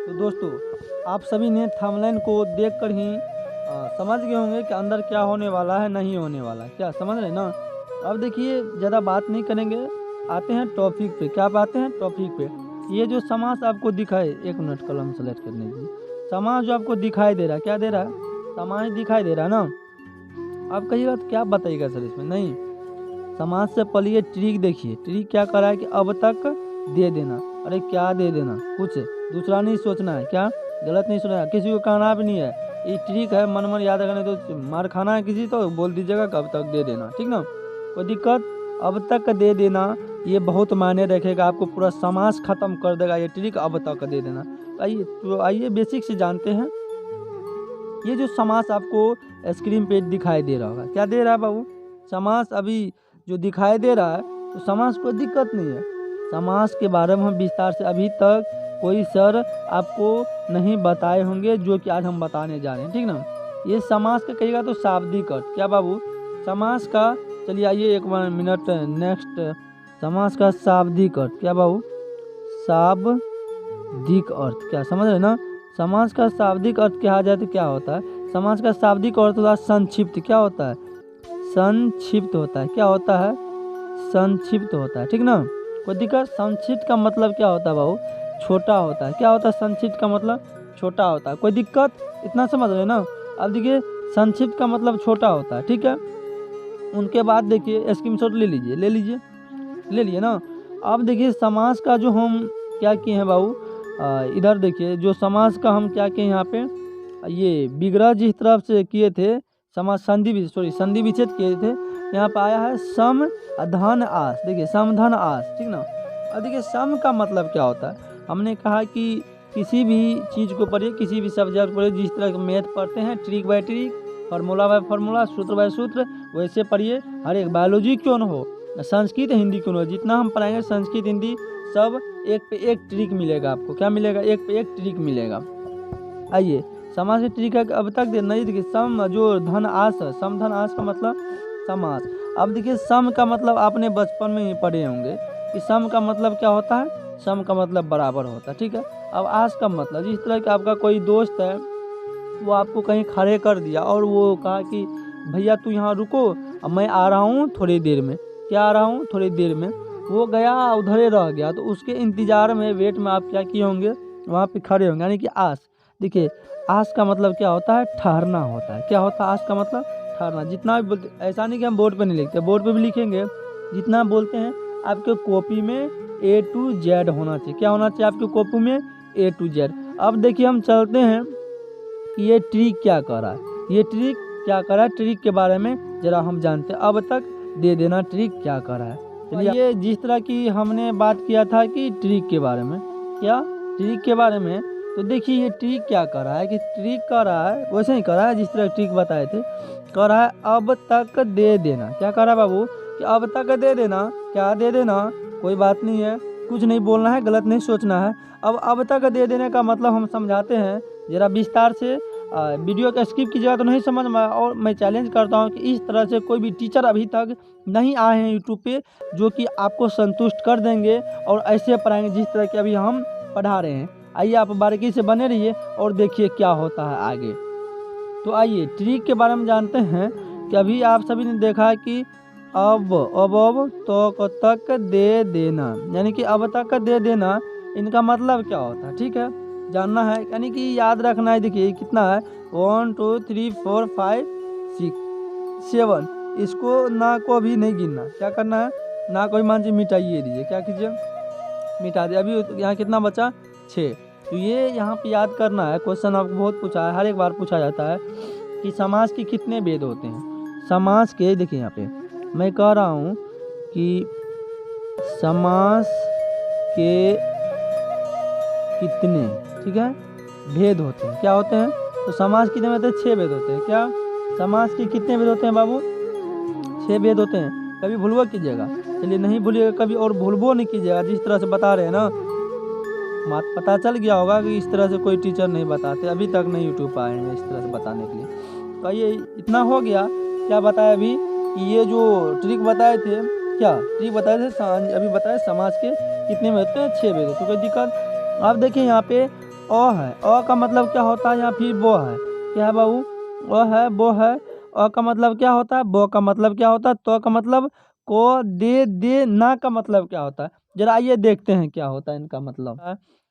तो दोस्तों, आप सभी ने थंबनेल को देखकर ही समझ गए होंगे कि अंदर क्या होने वाला है, नहीं होने वाला है। क्या समझ रहे हैं ना? अब देखिए, ज़्यादा बात नहीं करेंगे, आते हैं टॉपिक पे। क्या आप आते हैं टॉपिक पे? ये जो समास आपको दिखाए, 1 मिनट कलम सेलेक्ट करने दीजिए। समास जो आपको दिखाई दे रहा है, क्या दे रहा है? समास दिखाई दे रहा है ना? आप कहिएगा तो क्या बताइएगा सर इसमें? नहीं, समाज से पहले ये ट्रिक देखिए। ट्रिक क्या करा है कि अब तक दे देना। अरे क्या दे देना? कुछ दूसरा नहीं सोचना है। क्या गलत नहीं सुना है? किसी को कहना भी नहीं है। ये ट्रिक है, मन मन याद रखना। तो मार खाना है किसी तो बोल दीजिएगा कि अब तक दे देना। ठीक ना? कोई दिक्कत? अब तक दे देना ये बहुत मायने रखेगा, आपको पूरा समास खत्म कर देगा ये ट्रिक, अब तक दे देना। आइए बेसिक से जानते हैं। ये जो समास आपको स्क्रीन पे दिखाई दे रहा होगा, क्या दे रहा है बाबू? समास अभी जो दिखाई दे रहा है, तो समास कोई दिक्कत नहीं है। समास के बारे में हम विस्तार से अभी तक कोई सर आपको नहीं बताए होंगे, जो कि आज हम बताने जा रहे हैं। ठीक ना? ये समास का कहिएगा तो शाब्दिक अर्थ। क्या बाबू? समास का, चलिए आइए एक मिनट नेक्स्ट। समास का शाब्दिक अर्थ क्या बाबू? शाब्दिक अर्थ। क्या समझ रहे ना? समास का शाब्दिक अर्थ कहा जाए तो क्या होता है? समास का शाब्दिक अर्थ होता है संक्षिप्त। क्या होता है? संक्षिप्त होता है। क्या होता है? संक्षिप्त होता है। ठीक ना? कोई दिक्कत? संक्षिप्त का मतलब क्या होता है बाबू? छोटा होता है। क्या होता है संक्षिप्त का मतलब? छोटा होता है। कोई दिक्कत? इतना समझ रहे ना? अब देखिए, संक्षिप्त का मतलब छोटा होता है। ठीक है? उनके बाद देखिए, स्क्रीनशॉट ले लीजिए, ले लीजिए, ले लिए ना? अब देखिए, समास का जो हम क्या किए हैं बाबू, इधर देखिए, जो समास का हम क्या किए यहाँ पे, ये विग्रह जिस तरफ से किए थे, समास संधि विच्छेद किए थे। यहाँ पे आया है सम धन आस। देखिए, सम धन आस। ठीक ना? अब देखिए, सम का मतलब क्या होता है? हमने कहा कि किसी भी चीज़ को पढ़िए, किसी भी सब्जेक्ट पढ़िए, जिस तरह मैथ पढ़ते हैं, trick bye trick, formula by formula, सूत्र बाय सूत्र, वैसे पढ़िए। हर एक बायोलॉजी क्यों न हो, संस्कृत हिंदी क्यों न हो, जितना हम पढ़ाएंगे संस्कृत हिंदी सब एक पे एक ट्रिक मिलेगा आपको। क्या मिलेगा? एक पे एक ट्रिक मिलेगा। आइए, समास के ट्रिक है अब तक नहीं देखिए। सम जो धन आस है, सम धन आस का मतलब समास। अब देखिए, सम का मतलब आपने बचपन में ही पढ़े होंगे कि सम का मतलब क्या होता है? सम का मतलब बराबर होता है। ठीक है? अब आस का मतलब, जिस तरह कि आपका कोई दोस्त है, वो आपको कहीं खड़े कर दिया और वो कहा कि भैया तू यहाँ रुको, अब मैं आ रहा हूँ थोड़ी देर में। क्या आ रहा हूँ? थोड़ी देर में। वो गया, उधर ही रह गया, तो उसके इंतजार में, वेट में आप क्या किए होंगे? वहाँ पे खड़े होंगे, यानी कि आस। देखिए, आस का मतलब क्या होता है? ठहरना होता है। क्या होता है आस का मतलब? ठहरना। जितना भी बोलते, ऐसा नहीं कि हम बोर्ड पे नहीं लिखते, बोर्ड पे भी लिखेंगे। जितना बोलते हैं आपके कॉपी में A to Z होना चाहिए। क्या होना चाहिए आपकी कॉपी में? A to Z। अब देखिए, हम चलते हैं कि ये ट्रिक क्या कर रहा है। ये ट्रिक क्या कर रहा है, ट्रिक के बारे में जरा हम जानते हैं। अब तक दे देना ट्रिक क्या कर रहा है। चलिए, ये जिस तरह की हमने बात किया था कि ट्रिक के बारे में, क्या ट्रिक के बारे में, तो देखिए ये ट्रिक क्या कर रहा है कि ट्रिक कर रहा है वैसे ही कर रहा है जिस तरह ट्रिक बताए थे। कर रहा है अब तक दे देना। क्या कर रहा है बाबू? कि अब तक दे देना। क्या दे देना? कोई बात नहीं है, कुछ नहीं बोलना है, गलत नहीं सोचना है। अब तक दे देने का मतलब हम समझाते हैं जरा विस्तार से। वीडियो का स्किप कीजिएगा तो नहीं समझ में। और मैं चैलेंज करता हूं कि इस तरह से कोई भी टीचर अभी तक नहीं आए हैं यूट्यूब पे, जो कि आपको संतुष्ट कर देंगे और ऐसे पढ़ाएंगे जिस तरह के अभी हम पढ़ा रहे हैं। आइए, आप बारीकी से बने रहिए और देखिए क्या होता है आगे। तो आइए, ट्रिक के बारे में जानते हैं कि अभी आप सभी ने देखा है कि अब तो तक दे देना, यानी कि अब तक दे देना, इनका मतलब क्या होता है? ठीक है, जानना है, यानी कि याद रखना है। देखिए कितना है, 1 2 3 4 5 6 7। इसको ना को भी नहीं गिनना। क्या करना है? ना कोई मान लीजिए मिटाइए दीजिए। क्या कीजिए? मिटा दिया। अभी यहाँ कितना बचा? 6। तो ये यहाँ पे याद करना है। क्वेश्चन आपको बहुत पूछा है, हर एक बार पूछा जाता है कि समास के कितने भेद होते हैं। समास के, देखिए यहाँ पे मैं कह रहा हूँ कि समास के कितने, ठीक है, भेद होते हैं। क्या होते हैं? तो समास कितने होते हैं? 6 भेद होते हैं। क्या समास के कितने भेद होते हैं बाबू? 6 भेद होते हैं। कभी भूलवा कीजिएगा। चलिए, नहीं भूलिएगा कभी, और भूलबो नहीं कीजिएगा। जिस तरह से बता रहे हैं ना, पता चल गया होगा कि इस तरह से कोई टीचर नहीं बताते, अभी तक नहीं यूट्यूब आए हैं इस तरह से बताने के लिए। तो ये इतना हो गया। क्या बताया अभी कि ये जो ट्रिक बताए थे, क्या ट्रिक बताए थे, अभी बताए समाज के कितने में होते हैं? 6 भेद। तो कोई दिक्कत? आप देखिए यहाँ पे है, का मतलब क्या होता है, या फिर वो है, क्या है बाबू, है वो है। का मतलब क्या होता है, बो का मतलब क्या होता है, तो का मतलब को, दे ना का मतलब क्या होता है। जरा आइए देखते हैं क्या होता है इनका मतलब।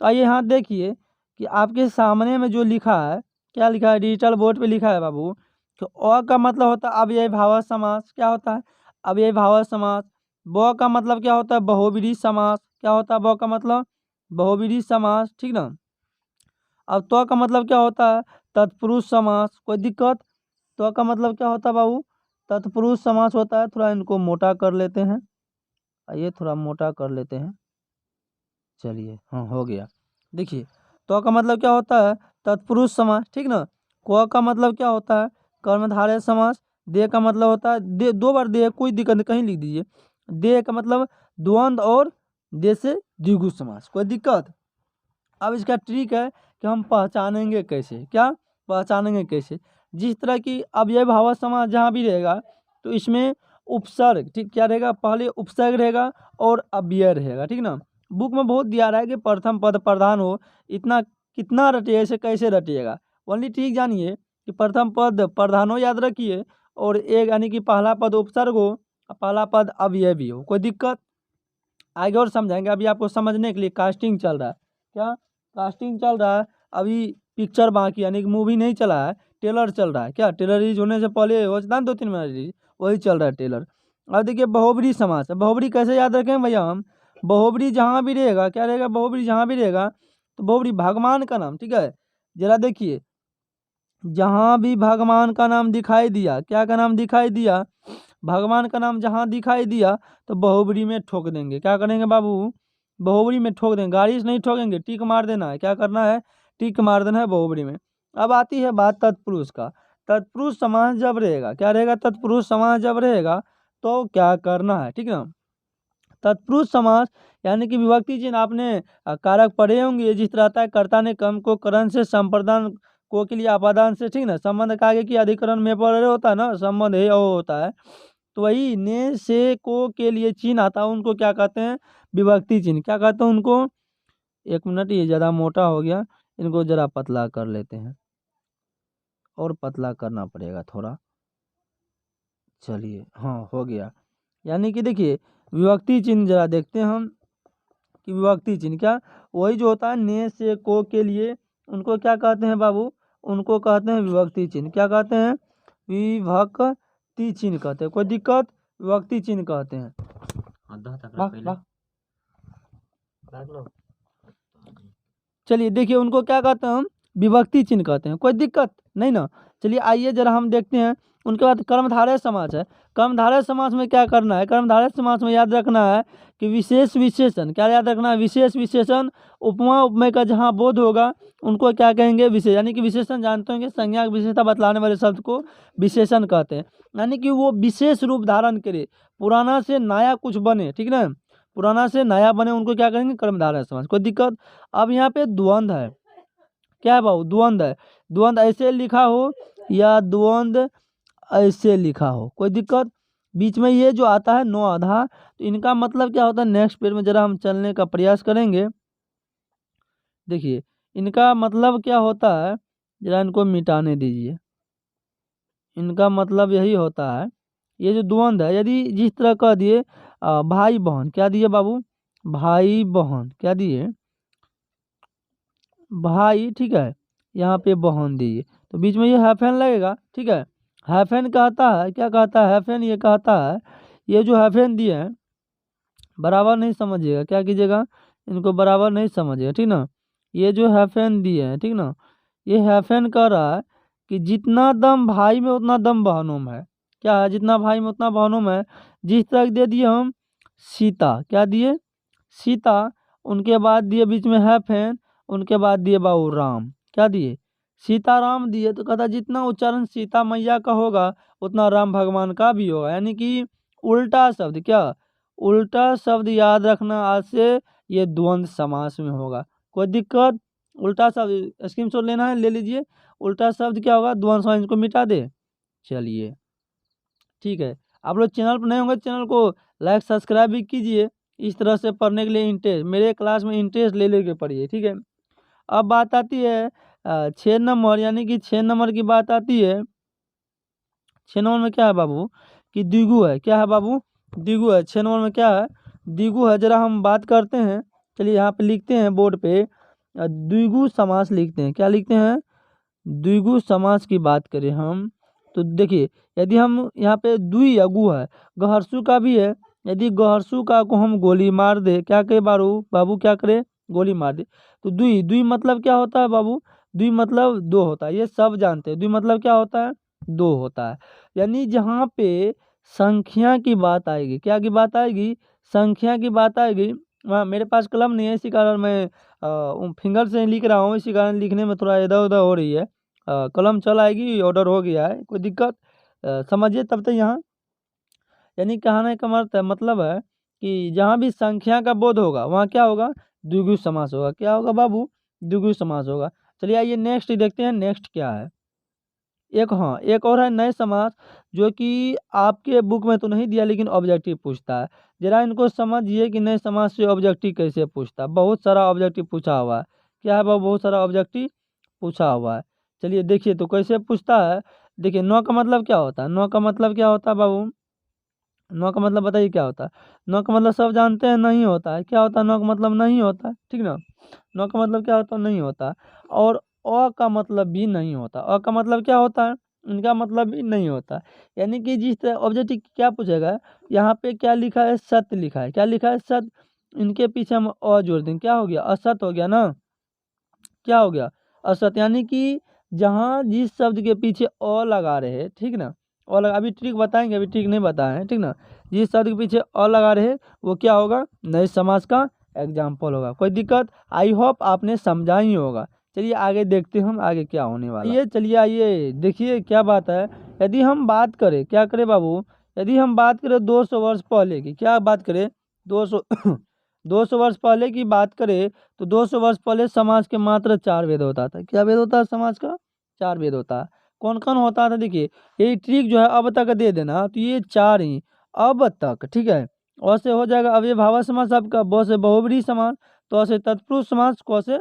तो आइए यहाँ देखिए कि आपके सामने में जो लिखा है, क्या लिखा है, डिजिटल बोर्ड पे लिखा है बाबू। तो का मतलब होता है अव्ययी भाव समास, क्या होता है, अव्ययी भाव समास। ब का मतलब क्या होता है, बहुब्रीहि समास, क्या होता है ब का मतलब, बहुब्रीहि समास, ठीक ना। अब तो का मतलब क्या होता है, तत्पुरुष समास, कोई दिक्कत। तो का मतलब क्या होता है बाबू, तत्पुरुष समास होता है। थोड़ा इनको मोटा कर लेते हैं, आइए थोड़ा मोटा कर लेते हैं, चलिए हाँ हो गया। देखिए तो का मतलब क्या होता है, तत्पुरुष समास, ठीक ना। क का मतलब क्या होता है, कर्मधारय समास। दे का मतलब होता है, दे दो बार दे, कोई दिक्कत नहीं, कहीं लिख दीजिए। दे का मतलब द्वंद्व और दे से द्विगु समास, कोई दिक्कत। अब इसका ट्रिक है कि हम पहचानेंगे कैसे, क्या पहचानेंगे कैसे। जिस तरह की अब यह भाव समास जहाँ भी रहेगा तो इसमें उपसर्ग, ठीक क्या रहेगा, पहले उपसर्ग रहेगा और अव्यय रहेगा, ठीक ना। बुक में बहुत दिया रहा है कि प्रथम पद प्रधान हो, इतना कितना रटिए, इसे कैसे रटिएगा। ओनली ट्रिक जानिए कि प्रथम पद प्रधान हो, याद रखिए, और एक यानी कि पहला पद उपसर्ग हो और पहला पद अव्यय भी हो, कोई दिक्कत। आगे और समझाएंगे, अभी आपको समझने के लिए कास्टिंग चल रहा है, क्या कास्टिंग चल रहा है अभी, पिक्चर बाकी यानी कि मूवी नहीं चला है, ट्रेलर चल रहा है। क्या ट्रेलर रिलीज होने से पहले हो जाता है 2-3 महीने रिलीज, वही चल रहा है ट्रेलर। अब देखिए बहुब्री समास है, बहुब्री कैसे याद रखें भैया हम, बहुब्री जहाँ भी रहेगा, क्या रहेगा, बहुब्री जहाँ भी रहेगा तो बहुब्री भगवान का नाम, ठीक है। जरा देखिए जहाँ भी भगवान का नाम दिखाई दिया, क्या का नाम दिखाई दिया, भगवान का नाम जहाँ दिखाई दिया तो बहुब्री में ठोक देंगे। क्या करेंगे बाबू, बहुब्री में ठोक देंगे, गाड़ी से नहीं ठोकेंगे, टिक मार देना है। क्या करना है, टिक मार देना है बहुब्री में। अब आती है बात तत्पुरुष का। तत्पुरुष समास जब रहेगा, क्या रहेगा, तत्पुरुष समास जब रहेगा तो क्या करना है, ठीक ना। तत्पुरुष समास यानी कि विभक्ति चिन्ह आपने कारक पढ़े होंगे, जिस तरह आता है कर्ता ने कर्म को करण से, संप्रदान को के लिए अपादान से, ठीक ना। संबंध का आगे की अधिकरण में पर होता है ना, संबंध है वो होता है। तो वही ने से को के लिए चिन्ह आता है, उनको क्या कहते हैं, विभक्ति चिन्ह। क्या कहते हैं उनको, एक मिनट, ये ज़्यादा मोटा हो गया, इनको ज़रा पतला कर लेते हैं, और पतला करना पड़ेगा थोड़ा, चलिए हाँ हो गया। यानी कि देखिए विभक्ति चिन्ह जरा देखते हैं हम कि विभक्ति चिन्ह क्या, वही जो होता है ने से को के लिए, उनको क्या कहते हैं बाबू, उनको कहते हैं विभक्ति चिन्ह। क्या कहते हैं, विभक्ति चिन्ह कहते हैं, कोई दिक्कत, विभक्ति चिन्ह कहते हैं। चलिए देखिए उनको क्या कहते हैं हम, विभक्ति चिन्ह कहते हैं, कोई दिक्कत नहीं ना। चलिए आइए जरा हम देखते हैं। उनके बाद कर्मधारय समास है। कर्मधारय समास में क्या करना है, कर्मधारय समास में याद रखना है कि विशेष विशेषण, क्या याद रखना है, विशेष विशेषण, उपमा उपमेय का जहाँ बोध होगा उनको क्या कहेंगे, विशेष। यानी कि विशेषण जानते होंगे, संज्ञा विशेषता बतलाने वाले शब्द को विशेषण कहते हैं। यानी कि वो विशेष रूप धारण करे, पुराना से नया कुछ बने, ठीक ना, पुराना से नया बने, उनको क्या करेंगे, कर्मधारय समास, कोई दिक्कत। अब यहाँ पे द्वंद्व है, क्या है बाबू, द्वंद्व है। द्वंद्व ऐसे लिखा हो या द्वंद्व ऐसे लिखा हो, कोई दिक्कत। बीच में ये जो आता है नो आधा, तो इनका मतलब क्या होता है, नेक्स्ट पेज में जरा हम चलने का प्रयास करेंगे। देखिए इनका मतलब क्या होता है, जरा इनको मिटाने दीजिए। इनका मतलब यही होता है, ये जो द्वंद्व है, यदि जिस तरह कह दिए भाई बहन, क्या दिए बाबू, भाई बहन, क्या दिए, भाई, ठीक है, यहाँ पे बहन दीजिए, तो बीच में ये हैफन लगेगा, ठीक है। हैफन कहता है, क्या कहता है, हैफन ये कहता है, ये जो हैफन दिए हैं बराबर नहीं समझिएगा, क्या कीजिएगा, इनको बराबर नहीं समझिएगा, ठीक ना। ये जो हैफन दिए हैं, ठीक ना, ये हैफन कह रहा है कि जितना दम भाई में उतना दम बहनों में है। क्या है, जितना भाई में उतना बहनों में है। जिस तरह दे दिए हम सीता, क्या दिए, सीता, उनके बाद दिए बीच में हैफन, उनके बाद दिए बाबू राम, क्या दिए, सीताराम दिए। तो कहता जितना उच्चारण सीता मैया का होगा उतना राम भगवान का भी होगा। यानी कि उल्टा शब्द, क्या उल्टा शब्द याद रखना आज से, ये द्वंद्व समास में होगा, कोई दिक्कत। उल्टा शब्द स्क्रीनशॉट लेना है, ले लीजिए। उल्टा शब्द क्या होगा, द्वंद्व समास, इनको मिटा दे, चलिए ठीक है। आप लोग चैनल पर नए होंगे, चैनल को लाइक सब्सक्राइब भी कीजिए। इस तरह से पढ़ने के लिए इंटरेस्ट, मेरे क्लास में इंटरेस्ट ले लेके पढ़िए, ठीक है। अब बात आती है 6 नंबर, यानी कि 6 नंबर की बात आती है। 6 नंबर में क्या है बाबू कि द्विगु है। क्या है बाबू? द्विगु है। 6 नंबर में क्या है? द्विगु है। जरा हम बात करते हैं। चलिए यहाँ पे लिखते हैं बोर्ड पे द्विगु समास लिखते हैं। क्या लिखते हैं? द्विगु समास की बात करें हम तो देखिए, यदि हम यहाँ पे द्वि या गु है, गहर्षु का भी है। यदि गहर्षु का को हम गोली मार दे, क्या करे बाबू? बाबू क्या करे? गोली मार दे। तो द्वि द्वि मतलब क्या होता है बाबू? द्वि मतलब दो होता है, ये सब जानते हैं। द्वि मतलब क्या होता है? दो होता है। यानी जहाँ पे संख्या की बात आएगी, क्या की बात आएगी? संख्या की बात आएगी। वहाँ मेरे पास कलम नहीं है, इसी कारण मैं फिंगर से लिख रहा हूँ, इसी कारण लिखने में थोड़ा इधर उधर हो रही है। कलम चल आएगी, ऑर्डर हो गया है, कोई दिक्कत समझिए तब तक यहाँ। यानी कहने का मतलब है कि जहाँ भी संख्या का बोध होगा वहाँ क्या होगा? द्विगु समास होगा। क्या होगा बाबू? द्विगु समास होगा। चलिए आइए नेक्स्ट देखते हैं, नेक्स्ट क्या है। एक और है नए समास, जो कि आपके बुक में तो नहीं दिया लेकिन ऑब्जेक्टिव पूछता है। जरा इनको समझिए कि नए समास से ऑब्जेक्टिव कैसे पूछता है। बहुत सारा ऑब्जेक्टिव पूछा हुआ है। क्या है बाबू? बहुत सारा ऑब्जेक्टिव पूछा हुआ है। चलिए देखिए तो कैसे पूछता है। देखिए, नौ का मतलब क्या होता है? नौ का मतलब क्या होता है बाबू? नौ का मतलब बताइए क्या होता है? नौ का मतलब सब जानते हैं, नहीं होता है। क्या होता है? नौ का मतलब नहीं होता है, ठीक ना। नौ का मतलब क्या होता है? नहीं होता है। और अ का मतलब भी नहीं होता। अ का मतलब क्या होता है? इनका मतलब भी नहीं होता। यानी कि जिस तरह ऑब्जेक्टिव क्या पूछेगा, यहाँ पे क्या लिखा है? सत्य लिखा है। क्या लिखा है? सत्य। इनके पीछे हम अ जोड़ देंगे, क्या हो गया? असत हो गया ना। क्या हो गया? असत। यानी कि जहाँ जिस शब्द के पीछे अ लगा रहे हैं, ठीक ना। अ लगा, अभी ट्रिक बताएंगे, अभी ट्रिक नहीं बताए हैं, ठीक ना। जिस शब्द के पीछे अ लगा रहे हैं वो क्या होगा? नए समास का एग्जाम्पल होगा। कोई दिक्कत? आई होप आपने समझा ही होगा। चलिए आगे देखते हैं हम आगे क्या होने वाला। ये चलिए आइए देखिए क्या बात है। यदि हम बात करें, क्या करें बाबू? यदि हम बात करें 200 वर्ष पहले की, क्या बात करें? 200 200 वर्ष पहले की बात करें तो 200 वर्ष पहले समाज के मात्र 4 वेद होता था। क्या वेद होता है समाज का? 4 वेद होता है। कौन कौन होता था? देखिए, यही ट्रिक जो है अब तक दे देना, तो ये 4 ही अब तक, ठीक है। और से हो जाएगा अव्ययभाव समास आपका, ब से बहुब्रीहि समास, तो से तत्पुरुष समास, क से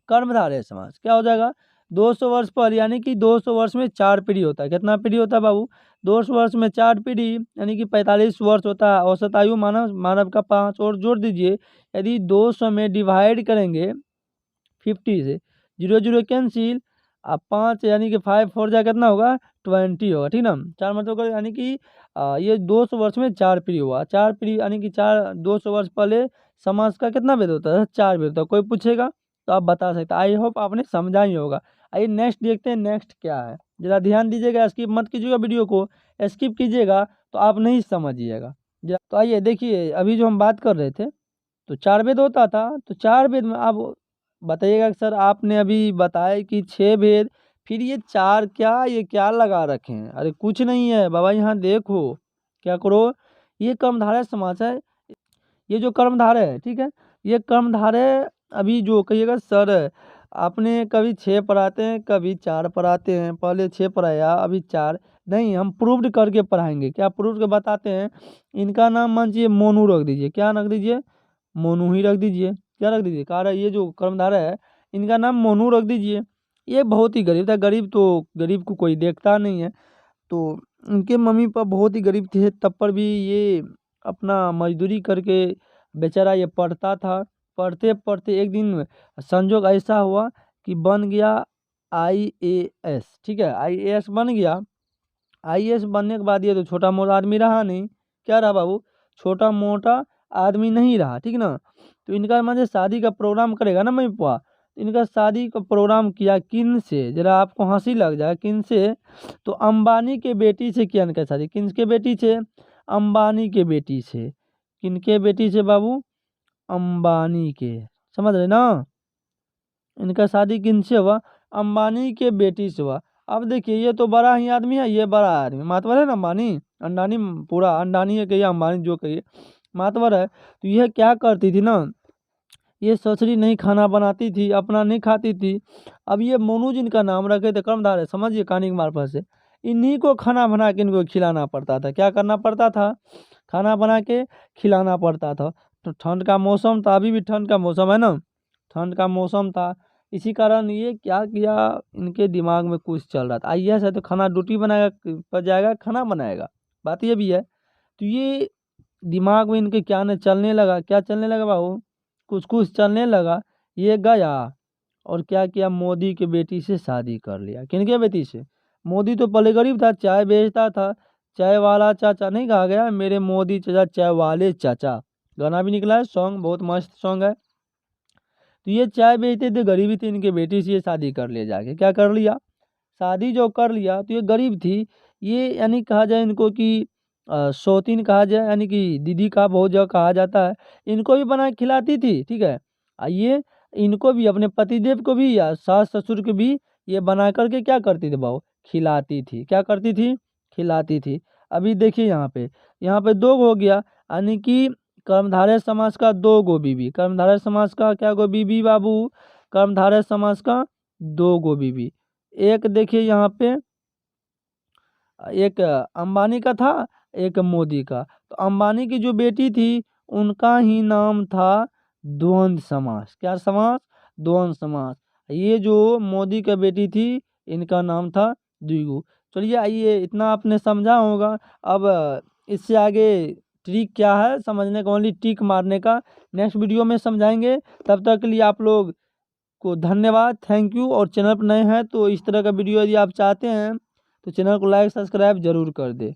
कर्मधारय समास। क्या हो जाएगा? 200 वर्ष पर, यानी कि 200 वर्ष में 4 पीढ़ी होता है। कितना पीढ़ी होता है बाबू? 200 वर्ष में 4 पीढ़ी, यानी कि 45 वर्ष होता है। औसत आयु मानव मानव का 5 और जोड़ दीजिए। यदि 200 में डिवाइड करेंगे 50 से, 0 0 कैंसिल, अब 5 यानी कि 5 4 जा कितना होगा? 20 होगा, ठीक ना। 4 मतलब यानी कि ये 200 वर्ष में 4 पीढ़ी हुआ। 4 पीढ़ी यानी कि 200 वर्ष पहले समाज का कितना वेद होता है? 4 वेद होता है। कोई पूछेगा तो आप बता सकते हैं। आई होप आपने समझा ही होगा। आइए नेक्स्ट देखते हैं, नेक्स्ट क्या है। जरा ध्यान दीजिएगा, स्किप मत कीजिएगा वीडियो को। स्किप कीजिएगा तो आप नहीं समझिएगा। तो आइए देखिए, अभी जो हम बात कर रहे थे तो 4 वेद होता था। तो 4 वेद में आप बताइएगा कि सर आपने अभी बताया कि 6 वेद, फिर ये 4 क्या, ये क्या लगा रखे हैं? अरे कुछ नहीं है बाबा, यहाँ देखो। क्या करो? ये कर्मधारय समास है। ये जो कर्मधारय है, ठीक है, ये कर्मधारय अभी जो कहिएगा सर आपने कभी 6 पढ़ाते हैं, कभी 4 पढ़ाते हैं। पहले 6 पढ़ाया, अभी 4। नहीं, हम प्रूव्ड करके पढ़ाएंगे। क्या प्रूव्ड के बताते हैं? इनका नाम मान लीजिए मोनू रख दीजिए। क्या रख दीजिए? मोनू ही रख दीजिए। क्या रख दीजिए? कह रहा है ये जो कर्मधारय है इनका नाम मोनू रख दीजिए। ये बहुत ही गरीब था। गरीब तो गरीब को कोई देखता नहीं है। तो उनके मम्मी पापा बहुत ही गरीब थे, तब पर भी ये अपना मजदूरी करके बेचारा ये पढ़ता था। पढ़ते पढ़ते एक दिन संजोग ऐसा हुआ कि बन गया आईएएस। ठीक है, आईएएस बन गया। आईएएस बनने के बाद ये तो छोटा मोटा आदमी रहा नहीं। क्या रहा बाबू? छोटा मोटा आदमी नहीं रहा, ठीक ना। तो इनका मुझे शादी का प्रोग्राम करेगा ना मम्मी पापा, तो इनका शादी का प्रोग्राम किया किन से? जरा आपको हंसी लग जाए, किन से? तो अंबानी के बेटी से किया इनका शादी। किनके बेटी से? अंबानी के बेटी से। किनके बेटी से बाबू? अंबानी के। समझ रहे ना? इनका शादी किनसे हुआ? अंबानी के बेटी से हुआ। अब देखिए, ये तो बड़ा ही आदमी है, ये बड़ा आदमी मातवर है ना, अंबानी अंडानी, पूरा अंडानी है कहिए, अंबानी जो कहिए, मातवर है। तो यह क्या करती थी ना, ये ससुरी नहीं खाना बनाती थी, अपना नहीं खाती थी। अब ये मोनू जिनका नाम रखे थे कर्मधार है, समझिए कहानी के मार्फत से इन्हीं को खाना बना के इनको खिलाना पड़ता था। क्या करना पड़ता था? खाना बना के खिलाना पड़ता था। तो ठंड का मौसम था, अभी भी ठंड का मौसम है ना, ठंड का मौसम था, इसी कारण ये क्या किया, इनके दिमाग में कुछ चल रहा था। आईएएस है तो खाना रोटी बनाएगा पर जाएगा खाना बनाएगा, बात ये भी है। तो ये दिमाग में इनके क्या न चलने लगा, क्या चलने लगा बाबू, कुछ कुछ चलने लगा। ये गया और क्या किया, मोदी के बेटी से शादी कर लिया। किनके बेटी से? मोदी तो पहले गरीब था, चाय बेचता था, चाय वाला चाचा नहीं कहा गया, मेरे मोदी चाचा चाय वाले चाचा, गाना भी निकला है, सॉन्ग बहुत मस्त सॉन्ग है। तो ये चाय बेचते थे, गरीबी थी, इनके बेटी से ये शादी कर लिया, जाके क्या कर लिया, शादी जो कर लिया। तो ये गरीब थी, ये यानी कहा जाए इनको कि सौतीन कहा जाए, यानी कि दीदी का बहुत जगह कहा जाता है। इनको भी बना के खिलाती थी, ठीक है। ये इनको भी, अपने पतिदेव को भी या सास ससुर को भी ये बना करके क्या करती थी भाव, खिलाती थी। क्या करती थी? खिलाती थी। अभी देखिए यहाँ पे दो हो गया, यानी कि कर्मधारय समाज का दो गो बीबी, कर्मधारय समाज का क्या गो बीबी बाबू, कर्मधारय समाज का दो गो बीबी। एक देखिए यहाँ पे, एक अंबानी का था, एक मोदी का। तो अंबानी की जो बेटी थी उनका ही नाम था द्वंद समाज। क्या समाज? द्वंद समाज। ये जो मोदी का बेटी थी इनका नाम था द्विगु। चलिए आइए, इतना आपने समझा होगा। अब इससे आगे ट्रिक क्या है समझने का, ओनली टिक मारने का नेक्स्ट वीडियो में समझाएंगे। तब तक के लिए आप लोग को धन्यवाद, थैंक यू। और चैनल पर नए हैं तो इस तरह का वीडियो यदि आप चाहते हैं तो चैनल को लाइक सब्सक्राइब जरूर कर दे।